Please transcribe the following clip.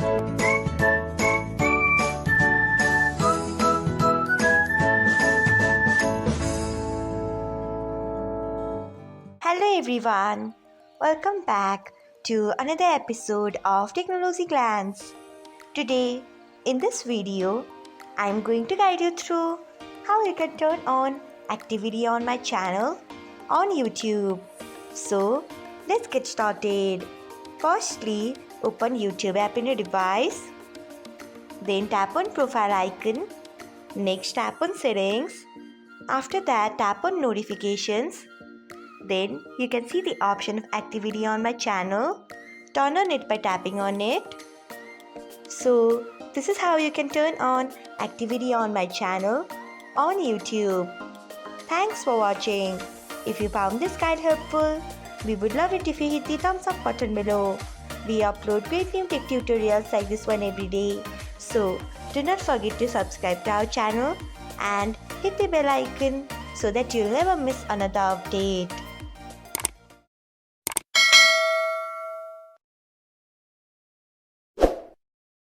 Hello everyone, welcome back to another episode of Technologyglance. Today, in this video, I am going to guide you through how you can turn on activity on my channel on YouTube. So, let's get started. Firstly, open YouTube app in your device. Then tap on profile icon. Next, tap on settings. After that, tap on notifications. Then you can see the option of activity on my channel. Turn on it by tapping on it. So this is how you can turn on activity on my channel on YouTube. Thanks for watching. If you found this guide helpful, we would love it if you hit the thumbs up button below. We upload great new tech tutorials like this one every day. So do not forget to subscribe to our channel and hit the bell icon so that you'll never miss another update.